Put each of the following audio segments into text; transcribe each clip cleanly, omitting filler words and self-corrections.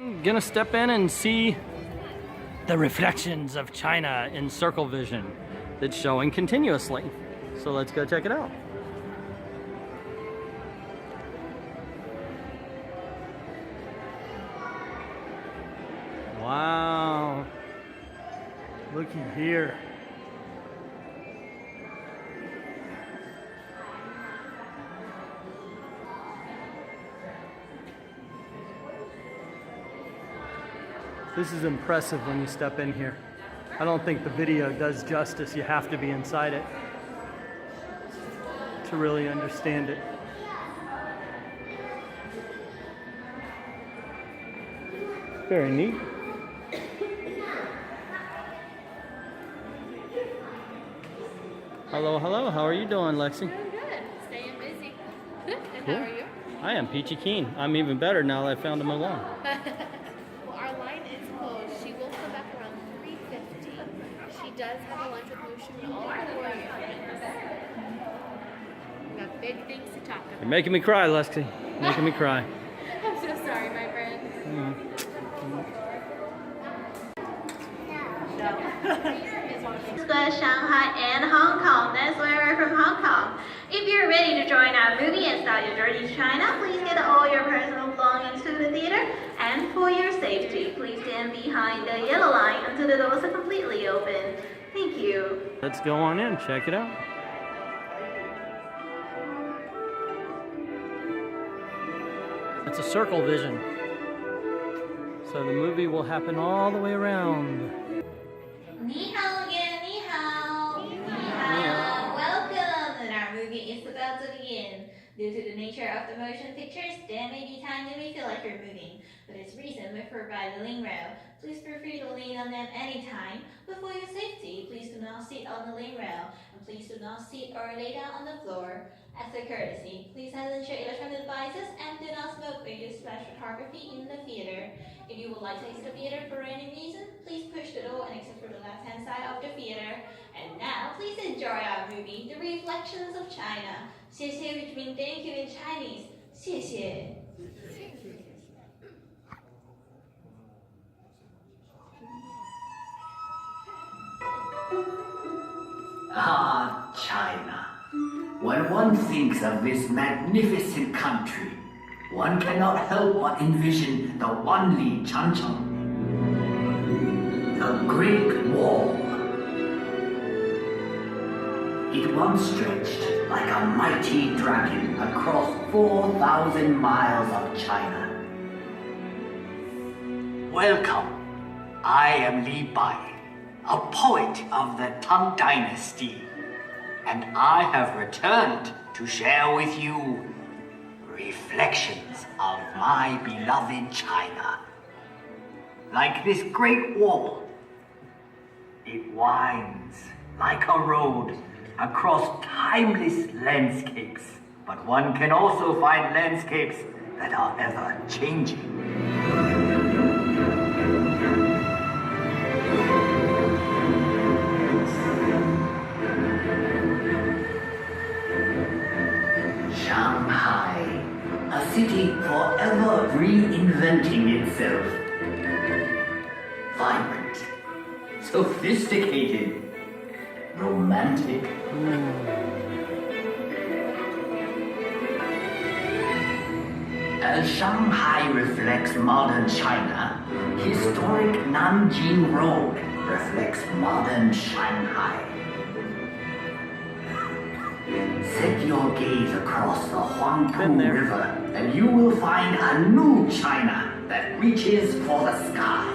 I'm gonna step in and see the reflections of China in circle vision that's showing continuously. So let's go check it out. Wow, looky here. This is impressive when you step in here. I don't think the video does justice. You have to be inside it to really understand it. Very neat. Hello, hello. How are you doing, Lexi? I'm good. Staying busy. And Cool. how are you? I am peachy keen. I'm even better now that I found him alone. Well, our line is closed. She will come back around 3:50. She does have a lunch with Mushu all for you. We got big things to talk about. You're making me cry, Lexi. Making me cry. I'm so sorry, my friend. Shanghai and Hong Kong. That's where we're from Hong Kong. If you're ready to join our movie and start your journey to China, please get all your personal belongings to the theater. And for your safety, please stand behind the yellow line until the doors are completely open. Thank you. Let's go on in, check it out. It's a circle vision. So the movie will happen all the way around. Ni hao again, ni hao. Ni hao. Welcome. And our movie is about to begin. Due to the nature of the motion pictures, there may be times you may feel like you're moving, but it's reason we provide a lean rail. Please feel free to lean on them anytime, but for your safety, please do not sit on the lean rail, and please do not sit or lay down on the floor. As a courtesy, please silence your electronic devices and do not smoke or use flash photography in the theater. If you would like to exit the theater for any reason, please push the door and exit through the left-hand side of the theater. And now, please enjoy our movie, The Reflections of China. 谢谢 which means thank you in Chinese. 谢谢. Ah, China. When one thinks of this magnificent country, one cannot help but envision the Wanli Changcheng, the Great Wall. It once stretched like a mighty dragon across 4,000 miles of China. Welcome. I am Li Bai, a poet of the Tang Dynasty, and I have returned to share with you reflections of my beloved China. Like this great wall, it winds like a road across timeless landscapes, but one can also find landscapes that are ever changing. Shanghai, a city forever reinventing itself. Vibrant, sophisticated, romantic. As Shanghai reflects modern China, historic Nanjing Road reflects modern Shanghai. Set your gaze across the Huangpu River, and you will find a new China that reaches for the sky.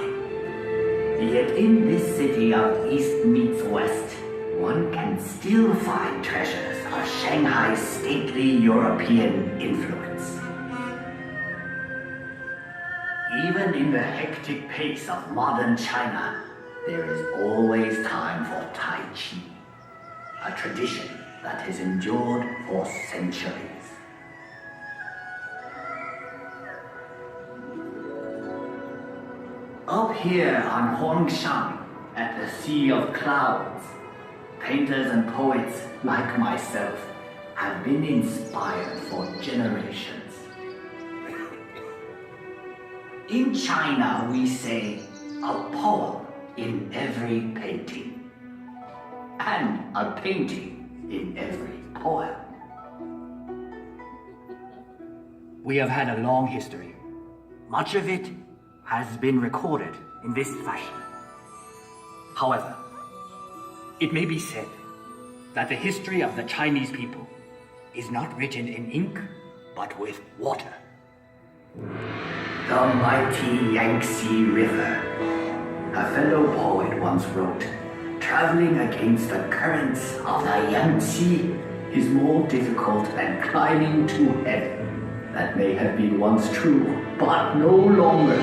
Yet in this city of East meets West, one can still find treasures of Shanghai's stately European influence. Even in the hectic pace of modern China, there is always time for Tai Chi, a tradition that has endured for centuries. Up here on Huangshan, at the Sea of Clouds, painters and poets like myself have been inspired for generations. In China, we say, a poem in every painting, and a painting in every poem. We have had a long history. Much of it has been recorded in this fashion. However, it may be said that the history of the Chinese people is not written in ink, but with water. The mighty Yangtze River. A fellow poet once wrote, traveling against the currents of the Yangtze is more difficult than climbing to heaven. That may have been once true, but no longer.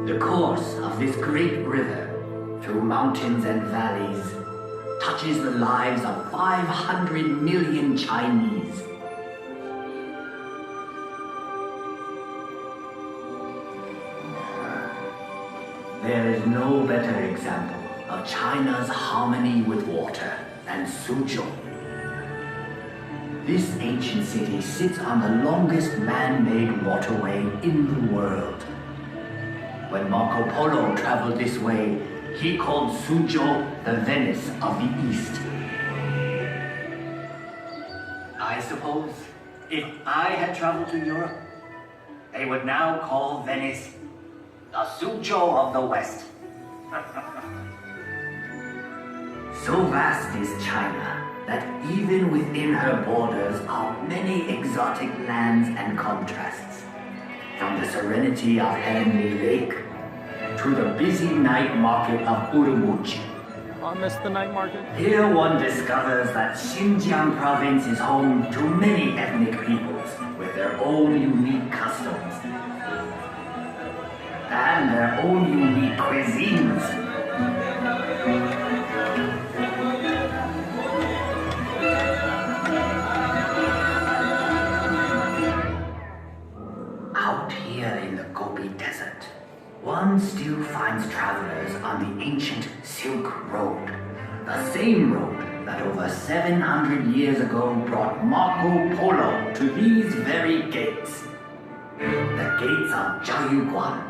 The course of this great river, through mountains and valleys, touches the lives of 500 million Chinese. There is no better example of China's harmony with water than Suzhou. This ancient city sits on the longest man-made waterway in the world. When Marco Polo traveled this way, he called Suzhou the Venice of the East. I suppose if I had traveled to Europe, they would now call Venice the Suzhou of the West. So vast is China that even within her borders are many exotic lands and contrasts. From the serenity of Heavenly Lake to the busy night market of Urumqi. I missed the night market. Here one discovers that Xinjiang province is home to many ethnic peoples with their own unique customs and their own unique cuisines. Out here in the Gobi Desert, one still finds travelers on the ancient Silk Road, the same road that over 700 years ago brought Marco Polo to these very gates. The gates of Jiayuguan,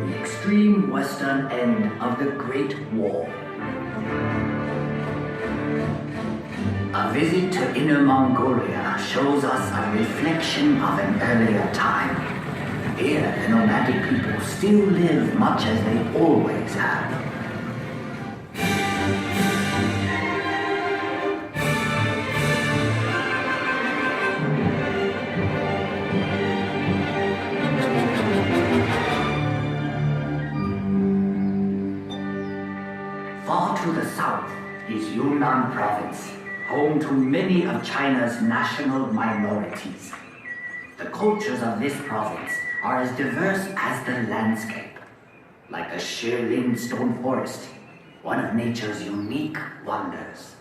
the extreme western end of the Great Wall. A visit to Inner Mongolia shows us a reflection of an earlier time. Here, the nomadic people still live much as they always have. Far to the south is Yunnan province, home to many of China's national minorities. The cultures of this province are as diverse as the landscape, like the Shilin stone forest, one of nature's unique wonders.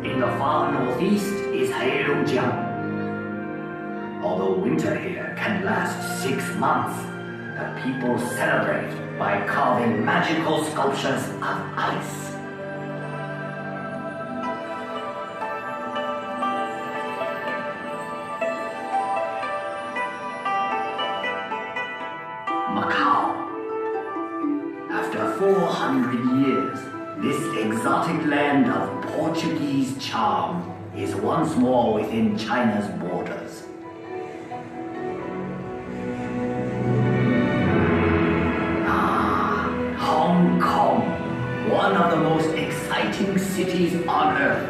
In the far northeast is Heilongjiang. Although winter here can last 6 months, the people celebrate by carving magical sculptures of ice. After 400 years, this exotic land of Portuguese charm is once more within China's borders. Hong Kong, one of the most exciting cities on earth.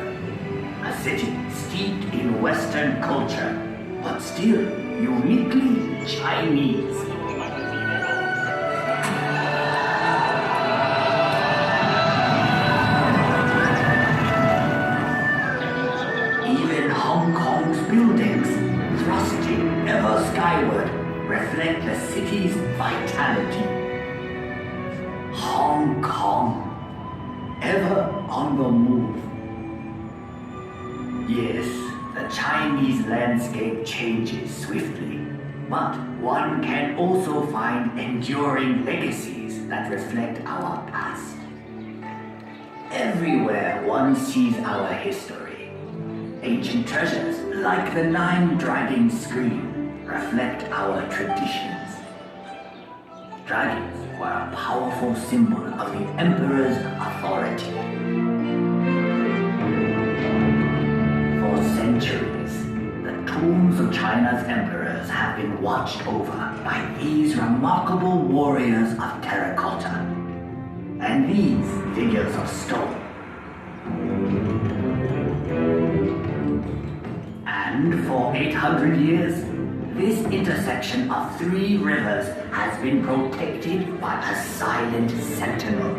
A city steeped in Western culture, but still uniquely Chinese. Even Hong Kong's buildings, thrusting ever skyward, reflect the city's vitality. Hong Kong, ever on the move. Yes, the Chinese landscape changes swiftly, but one can also find enduring legacies that reflect our past. Everywhere one sees our history. Ancient treasures like the 9-dragon screen reflect our traditions. Dragons were a powerful symbol of the Emperor's authority. For centuries, the tombs of China's emperors have been watched over by these remarkable warriors of terracotta and these figures of stone. And for 800 years, this intersection of 3 rivers has been protected by a silent sentinel,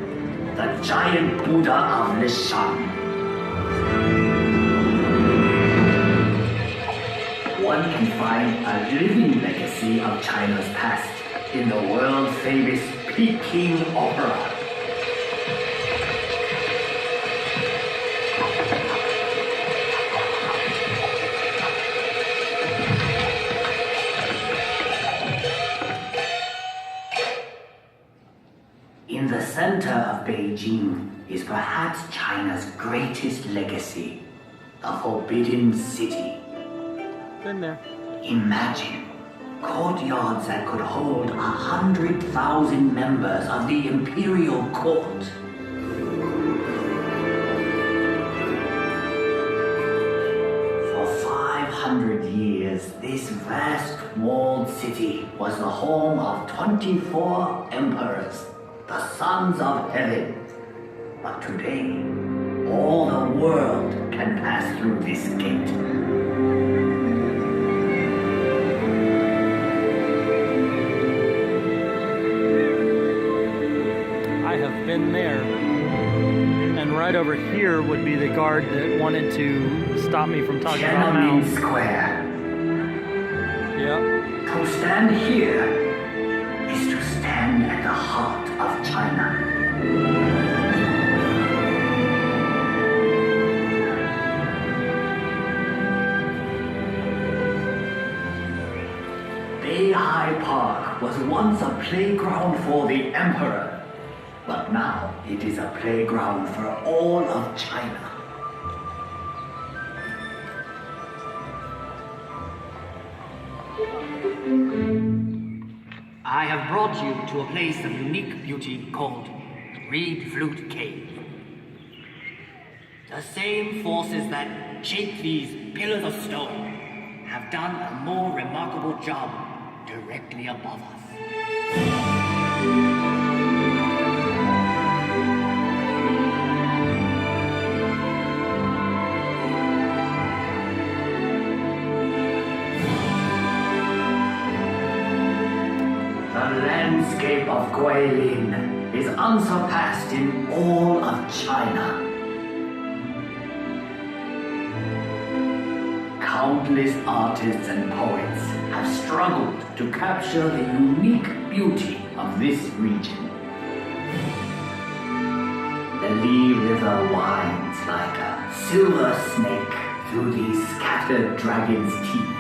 the giant Buddha of Lishan. One can find a living legacy of China's past in the world-famous Peking Opera. In the center of Beijing is perhaps China's greatest legacy, the Forbidden City. Been there. Imagine courtyards that could hold 100,000 members of the imperial court. For 500 years, this vast walled city was the home of 24 emperors, the sons of heaven. But today, all the world can pass through this gate. I have been there. And right over here would be the guard that wanted to stop me from talking about Tiananmen Mao. Square. Yep. To stand here is to stand at the heart of China. Beihai Park was once a playground for the emperor, but now it is a playground for all of China. I have brought you to a place of unique beauty called Reed Flute Cave. The same forces that shape these pillars of stone have done a more remarkable job directly above us. The landscape of Guilin is unsurpassed in all of China. Countless artists and poets have struggled to capture the unique beauty of this region. The Li River winds like a silver snake through these scattered dragon's teeth.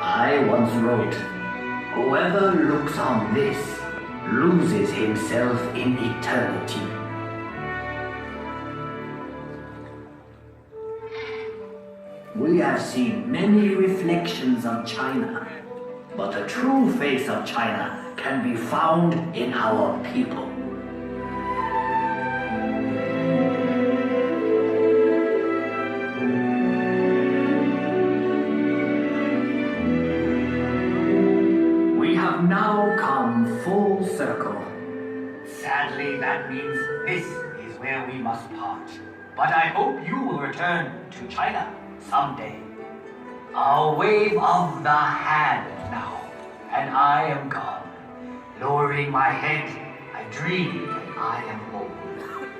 I once wrote, "Whoever looks on this loses himself in eternity." We have seen many reflections of China, but the true face of China can be found in our people. We have now come full circle. Sadly, that means this is where we must part. But I hope you will return to China someday. A wave of the hand now, and I am gone. Lowering my head, I dream that I am home.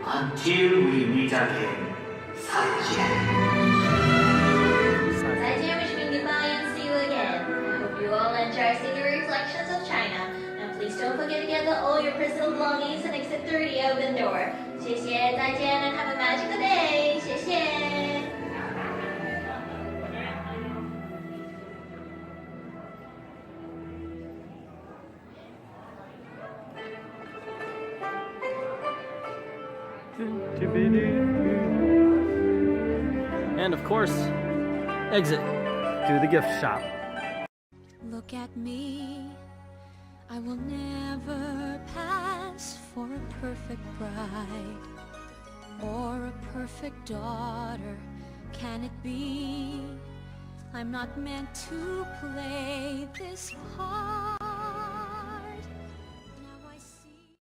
Until we meet again, 再见. 再见 which means goodbye and see you again. I hope you all enjoy seeing the reflections of China. And please don't forget to gather all your personal belongings and exit through the open door. 谢谢，再见 and have a magical day. 谢谢。And of course, exit to the gift shop. Look at me, I will never pass for a perfect bride or a perfect daughter. Can it be? I'm not meant to play this part.